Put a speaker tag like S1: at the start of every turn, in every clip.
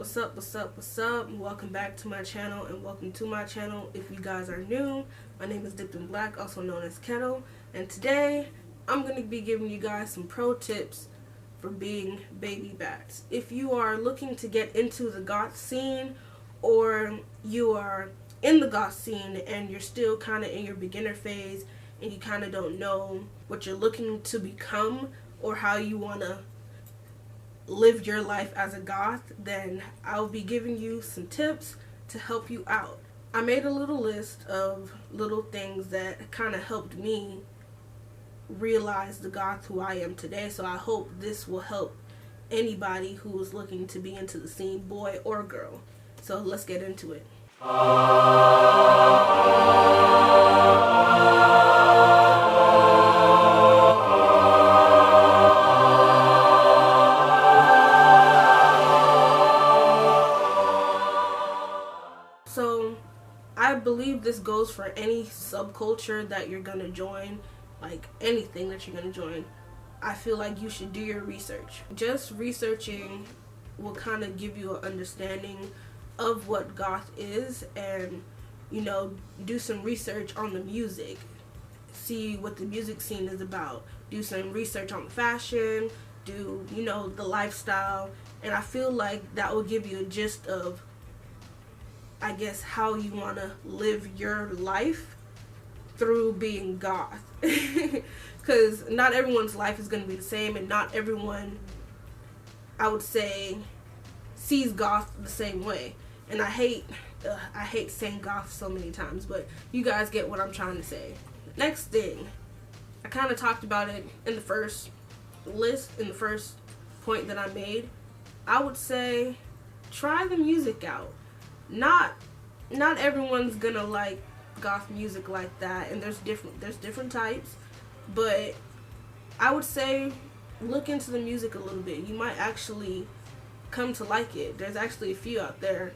S1: What's up, what's up, what's up? Welcome back to my channel and welcome to my channel. If you guys are new, my name is Dipped in Black, also known as Kettle, and today I'm going to be giving you guys some pro tips for being baby bats. If you are looking to get into the goth scene, or you are in the goth scene and you're still kind of in your beginner phase and you kind of don't know what you're looking to become or how you want to live your life as a goth, then I'll be giving you some tips to help you out. I made a little list of little things that kind of helped me realize the goth who I am today, so I hope this will help anybody who is looking to be into the scene, boy or girl. So let's get into it. So I believe this goes for any subculture that you're gonna join, like anything that you're gonna join. I feel like you should do your research. Just researching will kind of give you an understanding of what goth is, and do some research on the music, see what the music scene is about, do some research on the fashion, do the lifestyle, and I feel like that will give you a gist of, I guess, how you want to live your life through being goth. Because not everyone's life is going to be the same, and not everyone, I would say, sees goth the same way. And I hate saying goth so many times, but you guys get what I'm trying to say. Next thing, I kind of talked about it in the first list, in the first point that I made. I would say try the music out. Not everyone's gonna like goth music like that, and there's different types, but I would say look into the music a little bit. You might actually come to like it. There's actually a few out there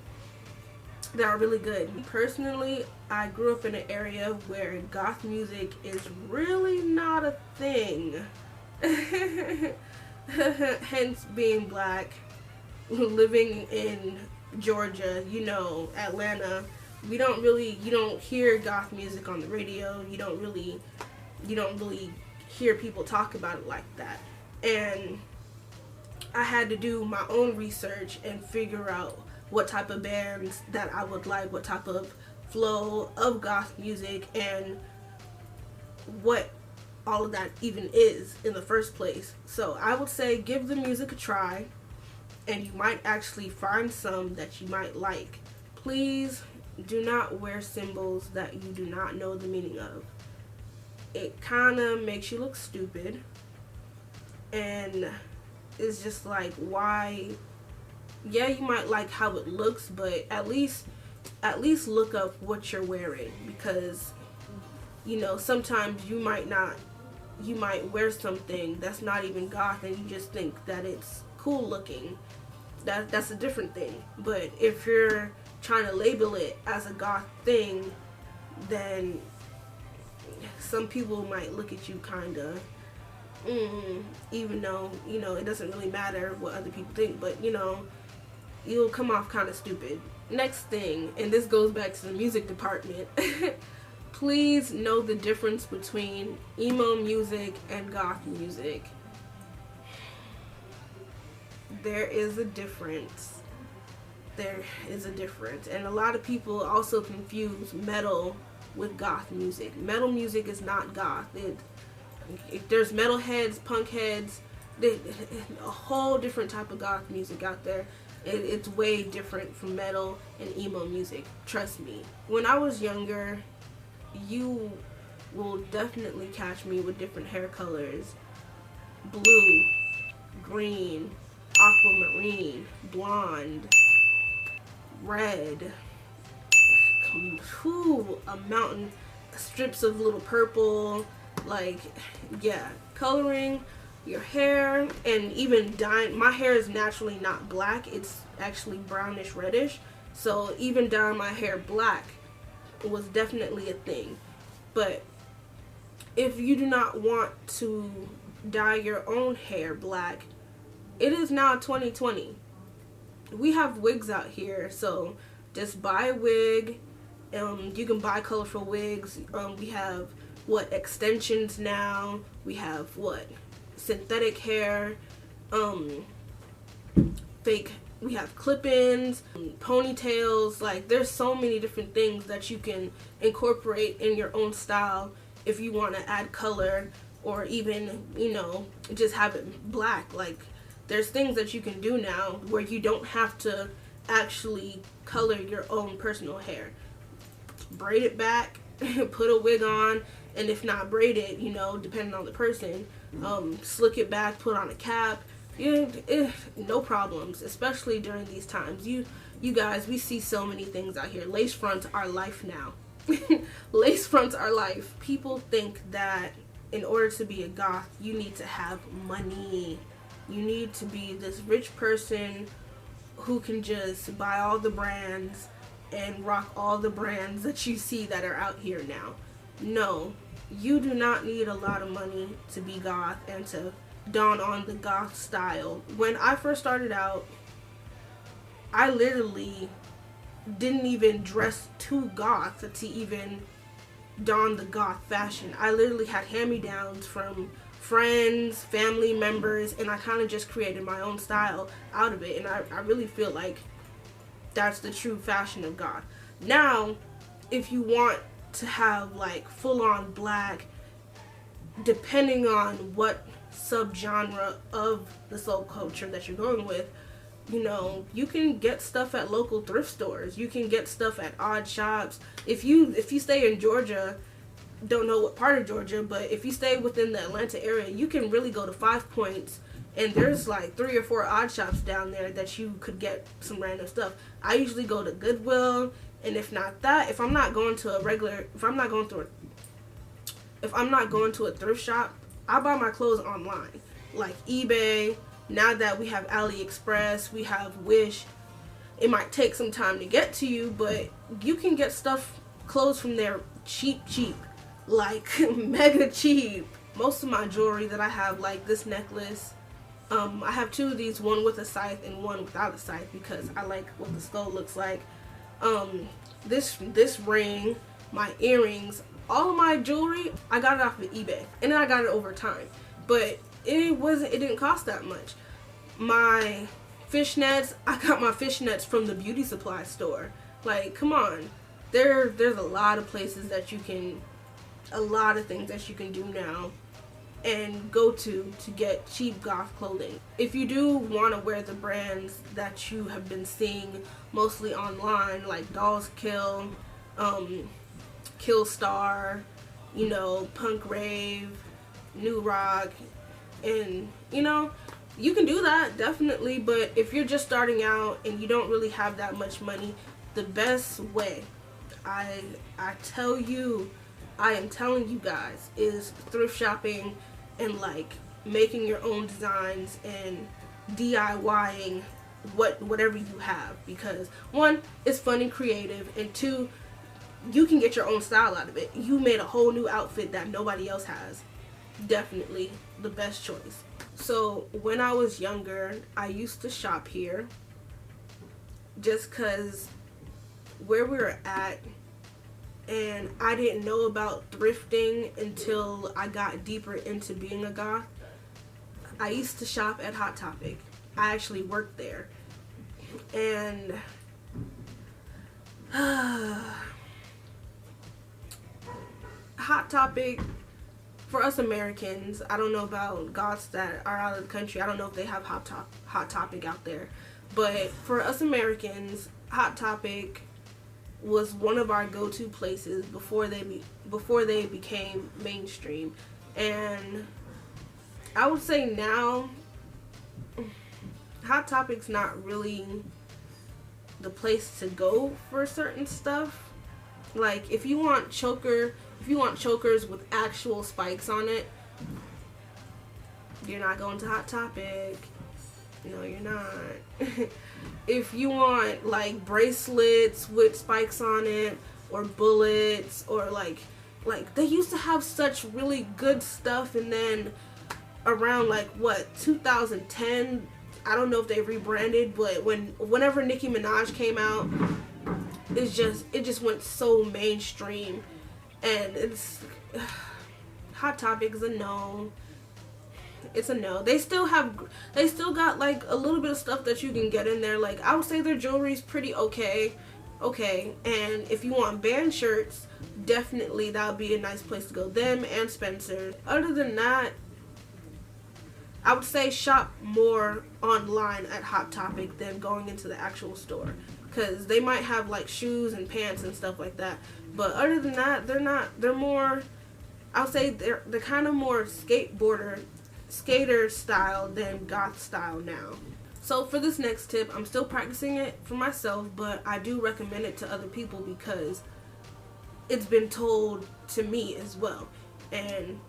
S1: that are really good. Personally, I grew up in an area where goth music is really not a thing. Hence being black, living in Georgia, Atlanta, you don't hear goth music on the radio. You don't really hear people talk about it like that. And I had to do my own research and figure out what type of bands that I would like, what type of flow of goth music, and what all of that even is in the first place. So I would say give the music a try, and you might actually find some that you might like. Please do not wear symbols that you do not know the meaning of. It kind of makes you look stupid, and it's just like, why? Yeah, you might like how it looks, but at least look up what you're wearing, because sometimes you might wear something that's not even goth and you just think that it's cool looking. That's a different thing. But if you're trying to label it as a goth thing, then some people might look at you kind of even though it doesn't really matter what other people think, but you'll come off kind of stupid. Next thing, and this goes back to the music department, please know the difference between emo music and goth music. There is a difference. There is a difference. And a lot of people also confuse metal with goth music. Metal music is not goth. There's metal heads, punk heads, a whole different type of goth music out there. It's way different from metal and emo music. Trust me. When I was younger, you will definitely catch me with different hair colors. Blue, green, aquamarine, blonde, red, a mountain, strips of little purple, like, yeah, coloring your hair, and even dyeing. My hair is naturally not black, it's actually brownish reddish, so even dyeing my hair black was definitely a thing. But if you do not want to dye your own hair black, it is now 2020. we have wigs out here, so just buy a wig. You can buy colorful wigs. We have extensions now. We have synthetic hair, fake. We have clip-ins, ponytails. Like, there's so many different things that you can incorporate in your own style if you want to add color, or even, just have it black. Like, there's things that you can do now where you don't have to actually color your own personal hair. Braid it back, put a wig on, and if not braid it, depending on the person, slick it back, put on a cap. No problems, especially during these times. You guys, we see so many things out here. Lace fronts are life now. Lace fronts are life. People think that in order to be a goth, you need to have money. You need to be this rich person who can just buy all the brands and rock all the brands that you see that are out here now. No, you do not need a lot of money to be goth and to don on the goth style. When I first started out, I literally didn't even dress too goth to even don the goth fashion. I literally had hand-me-downs from friends, family members, and I kind of just created my own style out of it. And I really feel like that's the true fashion of goth. Now, if you want to have like full-on black, depending on what subgenre of the soul culture that you're going with, you can get stuff at local thrift stores. You can get stuff at odd shops. If you stay in Georgia, don't know what part of Georgia, but if you stay within the Atlanta area, you can really go to 5 Points, and there's like 3 or 4 odd shops down there that you could get some random stuff. I usually go to Goodwill, and if not that, if I'm not going to a thrift shop, I buy my clothes online, like eBay. Now that we have AliExpress, we have Wish. It might take some time to get to you, but you can get clothes from there cheap, like mega cheap. Most of my jewelry that I have, like this necklace, I have 2 of these, one with a scythe and one without a scythe, because I like what the skull looks like. This ring, my earrings, all of my jewelry, I got it off of eBay, and then I got it over time, but it didn't cost that much. My fishnets, I got my fishnets from the beauty supply store. Like, come on, there's a lot of places that you can, a lot of things that you can do now and go to get cheap goth clothing. If you do want to wear the brands that you have been seeing mostly online, like Dolls Kill, Killstar, Punk Rave, New Rock, and you can do that, definitely. But if you're just starting out and you don't really have that much money, the best way, I am telling you guys, is thrift shopping and like making your own designs and DIYing whatever you have, because 1, it's fun and creative, and 2, you can get your own style out of it. You made a whole new outfit that nobody else has. Definitely the best choice. So when I was younger, I used to shop here just because where we were at, and I didn't know about thrifting until I got deeper into being a goth. I used to shop at Hot Topic. I actually worked there, and Hot Topic, for us Americans, I don't know about goths that are out of the country. I don't know if they have Hot Topic out there, but for us Americans, Hot Topic was one of our go-to places before they became mainstream. And I would say now Hot Topic's not really the place to go for certain stuff. Like, if you want chokers with actual spikes on it, you're not going to Hot Topic. No, you're not. If you want like bracelets with spikes on it, or bullets, or like they used to have such really good stuff, and then around 2010, I don't know if they rebranded, but whenever Nicki Minaj came out, it just went so mainstream, and it's Hot Topic is a no. It's a no. They still got like a little bit of stuff that you can get in there. Like, I would say their jewelry's pretty okay. And if you want band shirts, definitely that would be a nice place to go. Them and Spencer. Other than that, I would say shop more online at Hot Topic than going into the actual store, because they might have like shoes and pants and stuff like that. But other than that, they're more, I would say they're kind of more skater style than goth style now. So for this next tip, I'm still practicing it for myself, but I do recommend it to other people because it's been told to me as well. And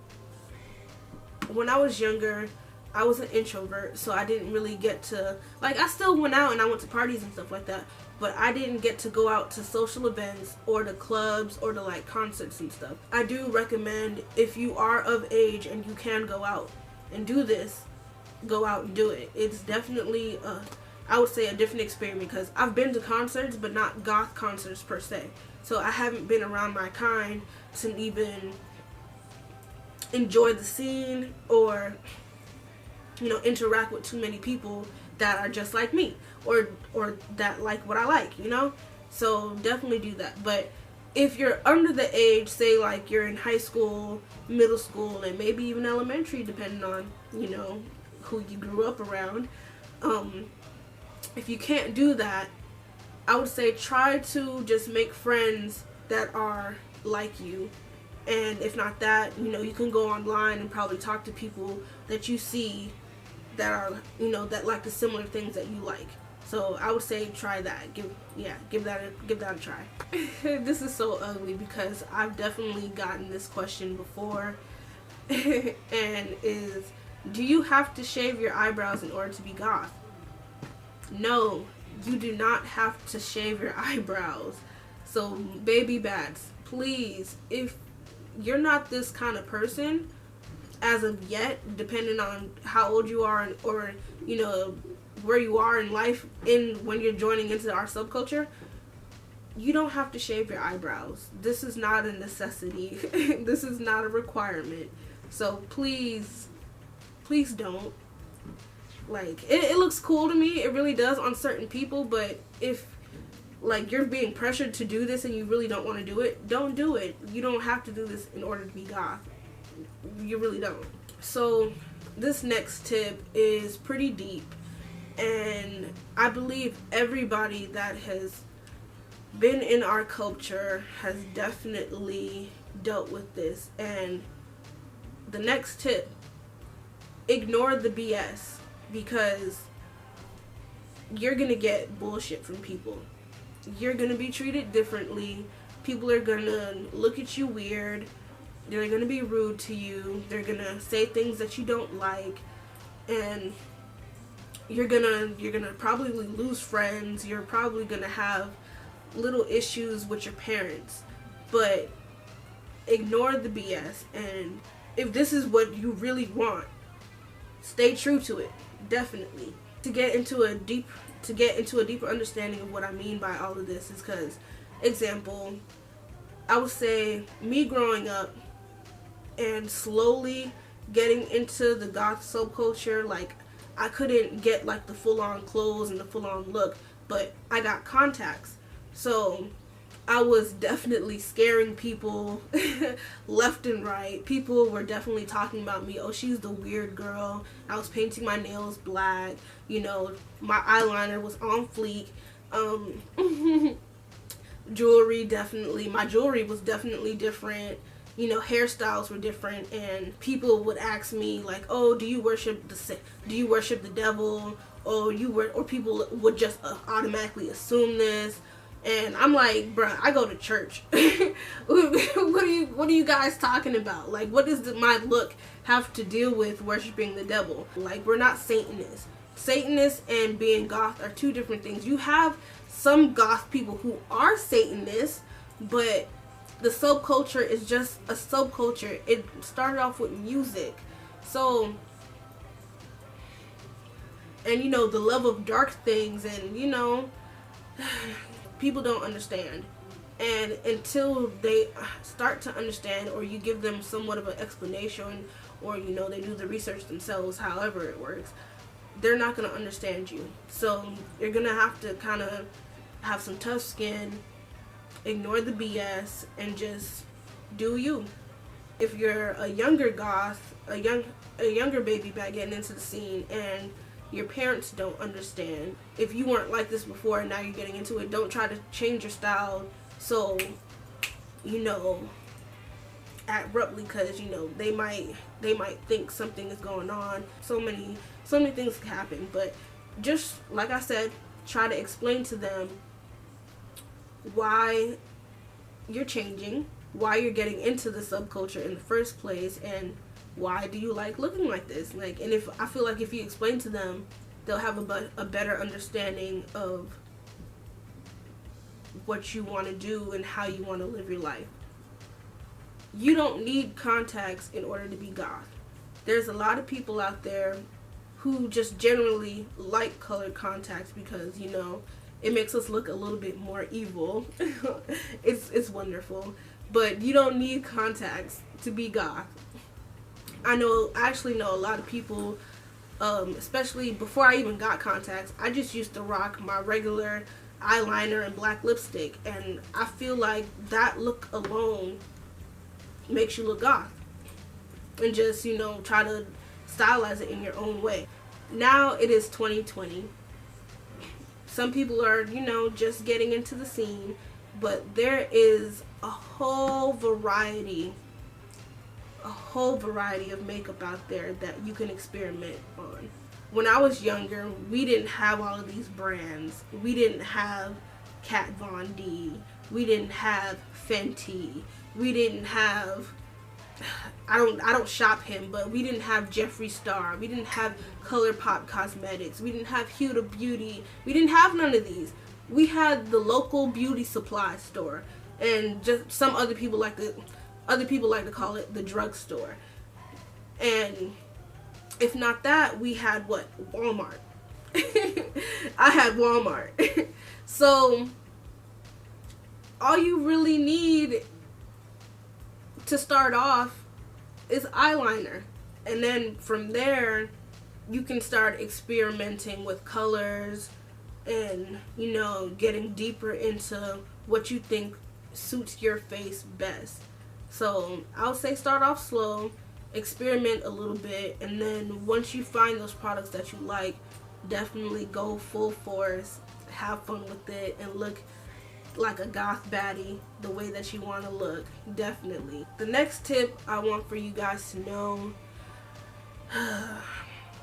S1: when I was younger, I was an introvert, so I didn't really get to, like, I still went out and I went to parties and stuff like that, but I didn't get to go out to social events or to clubs or to like concerts and stuff. I do recommend, if you are of age and you can go out and do this, go out and do it. It's definitely I would say a different experience, because I've been to concerts but not goth concerts per se, so I haven't been around my kind to even enjoy the scene or, you know, interact with too many people that are just like me or that like what I like, you know. So definitely do that. But if you're under the age, say like you're in high school, middle school, and maybe even elementary, depending on, you know, who you grew up around, if you can't do that, I would say try to just make friends that are like you. And if not that, you know, you can go online and probably talk to people that you see that are, you know, that like the similar things that you like. So I would say try that. Give that a try. This is so ugly because I've definitely gotten this question before, and is, do you have to shave your eyebrows in order to be goth? No, you do not have to shave your eyebrows. So baby bats, please, if you're not this kind of person as of yet, depending on how old you are or, you know, where you are in life when you're joining into our subculture, you don't have to shave your eyebrows. This is not a necessity. This is not a requirement. So please don't. Like, it looks cool to me. It really does on certain people, but if like you're being pressured to do this and you really don't want to do it, don't do it. You don't have to do this in order to be goth. You really don't. So this next tip is pretty deep, and I believe everybody that has been in our culture has definitely dealt with this. And the next tip, ignore the BS, because you're gonna get bullshit from people. You're gonna be treated differently. People are gonna look at you weird. They're gonna be rude to you. They're gonna say things that you don't like, and you're gonna probably lose friends. You're probably gonna have little issues with your parents. But ignore the BS, and if this is what you really want, stay true to it. Definitely. To get into a deeper understanding of what I mean by all of this is because, example, I would say me growing up and slowly getting into the goth subculture, like, I couldn't get like the full-on clothes and the full-on look, but I got contacts. So I was definitely scaring people left and right. People were definitely talking about me. Oh, she's the weird girl. I was painting my nails black. You know, my eyeliner was on fleek. Jewelry, definitely. My jewelry was definitely different. You know, hairstyles were different, and people would ask me like, "Oh, do you worship the devil?" Or people would just automatically assume this. And I'm like, bruh, I go to church. What are you guys talking about? Like, what does my look have to deal with worshiping the devil? Like, we're not Satanists. Satanists and being goth are two different things. You have some goth people who are Satanists, but the subculture is just a subculture. It started off with music. So and you know, the love of dark things, and you know, people don't understand. And until they start to understand, or you give them somewhat of an explanation, or you know, they do the research themselves, however it works, they're not going to understand you. So you're going to have to kind of have some tough skin, ignore the BS, and just do you. If you're a younger goth, a younger baby back getting into the scene, and your parents don't understand, if you weren't like this before and now you're getting into it, don't try to change your style so, you know, abruptly, because you know, they might think something is going on. So many things can happen. But just like I said, try to explain to them why you're changing, why you're getting into the subculture in the first place, and why do you like looking like this. Like, and if I feel like if you explain to them, they'll have a better understanding of what you want to do and how you want to live your life. You don't need contacts in order to be goth. There's a lot of people out there who just generally like colored contacts because, you know, it makes us look a little bit more evil. It's wonderful. But you don't need contacts to be goth. I actually know a lot of people, especially before I even got contacts, I just used to rock my regular eyeliner and black lipstick, and I feel like that look alone makes you look goth. And just, you know, try to stylize it in your own way. Now it is 2020. Some people are, you know, just getting into the scene, but there is a whole variety of makeup out there that you can experiment on. When I was younger, we didn't have all of these brands. We didn't have Kat Von D. We didn't have Fenty. We didn't have, I don't shop him, but we didn't have Jeffree Star. We didn't have ColourPop Cosmetics. We didn't have Huda Beauty. We didn't have none of these. We had the local beauty supply store, and just some other people like to call it the drugstore. And if not that, we had what? Walmart. I had Walmart. So all you really need to start off is eyeliner, and then from there you can start experimenting with colors and, you know, getting deeper into what you think suits your face best. So I'll say start off slow, experiment a little bit, and then once you find those products that you like, definitely go full force, have fun with it, and look like a goth baddie the way that you want to look. Definitely. The next tip I want for you guys to know,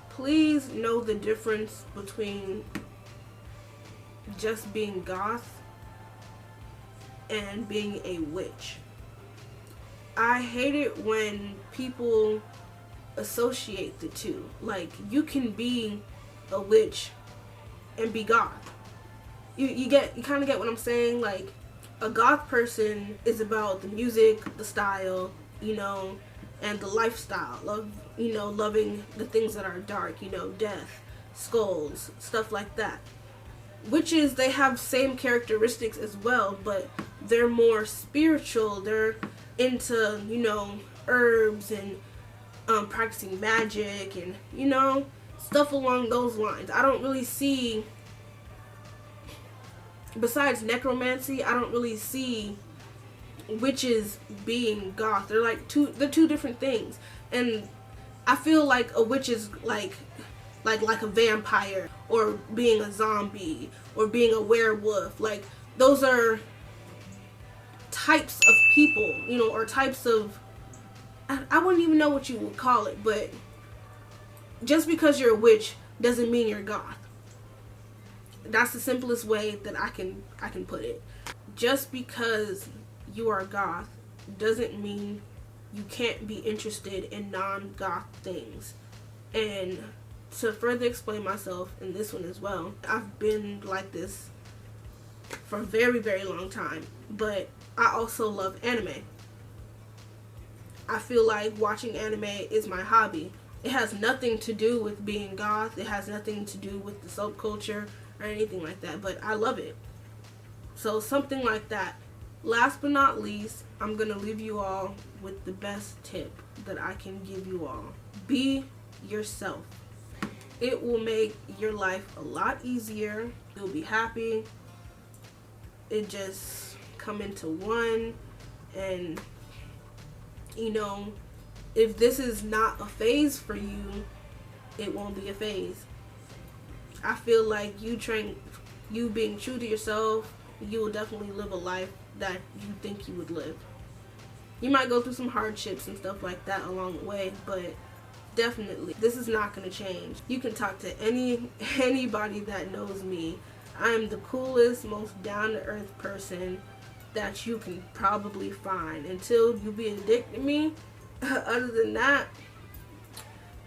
S1: please know the difference between just being goth and being a witch. I hate it when people associate the two. Like, you can be a witch and be goth. You kind of get what I'm saying? Like, a goth person is about the music, the style, you know, and the lifestyle of, you know, loving the things that are dark, you know, death, skulls, stuff like that. Witches, they have same characteristics as well, but they're more spiritual. They're into, you know, herbs and practicing magic and, you know, stuff along those lines. I don't really see, besides necromancy, I don't really see witches being goth. They're two different things. And I feel like a witch is like a vampire, or being a zombie, or being a werewolf. Like, those are types of people, you know, or types of, I wouldn't even know what you would call it, but just because you're a witch doesn't mean you're goth. That's the simplest way that I can put it. Just because you are goth doesn't mean you can't be interested in non-goth things. And to further explain myself in this one as well, I've been like this for a very, very long time, but I also love anime. I feel like watching anime is my hobby. It has nothing to do with being goth. It has nothing to do with the subculture or anything like that, but I love it. So something like that. Last but not least, I'm going to leave you all with the best tip that I can give you all. Be yourself. It will make your life a lot easier. You'll be happy. It just come into one. And, you know, if this is not a phase for you, it won't be a phase. I feel like you being true to yourself, you will definitely live a life that you think you would live. You might go through some hardships and stuff like that along the way, but definitely this is not going to change. You can talk to anybody that knows me. I'm the coolest, most down-to-earth person that you can probably find until you be addicted to me. Other than that,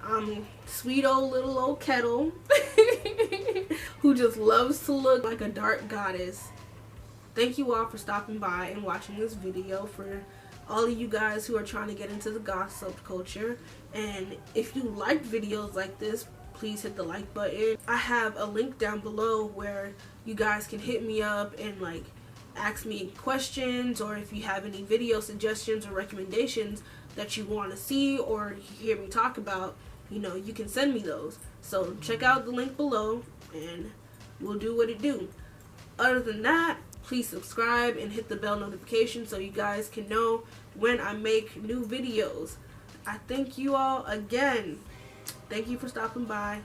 S1: I'm sweet little old kettle who just loves to look like a dark goddess. Thank you all for stopping by and watching this video. For all of you guys who are trying to get into the goth subculture, and if you like videos like this, please hit the like button. I have a link down below where you guys can hit me up and like ask me questions, or if you have any video suggestions or recommendations that you want to see or hear me talk about, you know, you can send me those. So check out the link below and we'll do what it do. Other than that, please subscribe and hit the bell notification so you guys can know when I make new videos. I thank you all again. Thank you for stopping by,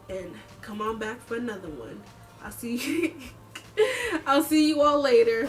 S1: and come on back for another one. I'll see you all later.